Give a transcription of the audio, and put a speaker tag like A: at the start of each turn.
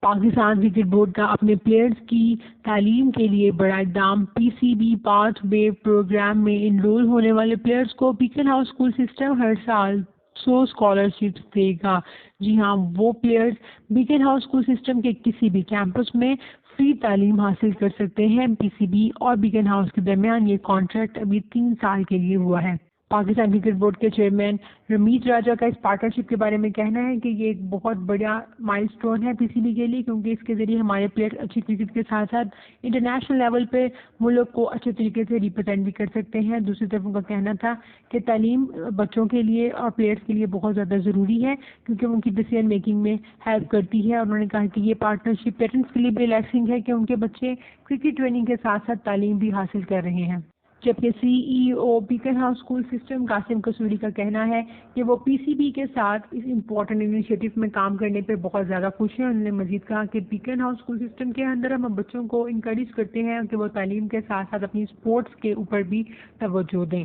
A: Pakistan cricket board کا اپنے players کی تعلیم کے لیے بڑا اقدام۔ P C B pathway programme میں انرول ہونے والے پلیئرز کو بیکن ہاؤس اسکول سسٹم ہر سال 100 اسکالرشپس دے گا۔ جی ہاں، وہ players Beaconhouse school system کے کسی بھی کیمپس میں فری تعلیم حاصل کر سکتے ہیں۔ پی سی بی اور بیکن ہاؤس کے درمیان یہ کانٹریکٹ ابھی 3 سال کے لیے ہوا ہے۔ پاکستان کرکٹ بورڈ کے چیئرمین رمیت راجہ کا اس پارٹنرشپ کے بارے میں کہنا ہے کہ یہ ایک بہت بڑا مائل سٹون ہے پی سی بی کے لیے، کیونکہ اس کے ذریعے ہمارے پلیئر اچھی کرکٹ کے ساتھ ساتھ انٹرنیشنل لیول پہ ملک کو اچھے طریقے سے ریپرزینٹ بھی کر سکتے ہیں۔ دوسری طرف ان کا کہنا تھا کہ تعلیم بچوں کے لیے اور پلیئرس کے لیے بہت زیادہ ضروری ہے، کیونکہ ان کی ڈیسیژن میکنگ میں ہیلپ کرتی ہے، اور انہوں نے کہا کہ یہ پارٹنرشپ پیرنٹس کے لیے بھی ریلیکسنگ ہے کہ ان کے بچے کرکٹ ٹریننگ کے ساتھ ساتھ تعلیم بھی حاصل کر رہے ہیں۔ جبکہ C E O Beaconhouse school system Qasim Kasuri کا کہنا ہے کہ وہ پی سی بی کے ساتھ اس امپورٹنٹ انیشیٹو میں کام کرنے پہ بہت زیادہ خوش ہیں۔ انہوں نے مزید کہا کہ بیکن ہاؤس اسکول سسٹم کے اندر ہم بچوں کو انکریج کرتے ہیں کہ وہ تعلیم کے ساتھ ساتھ اپنی اسپورٹس کے اوپر بھی توجہ دیں۔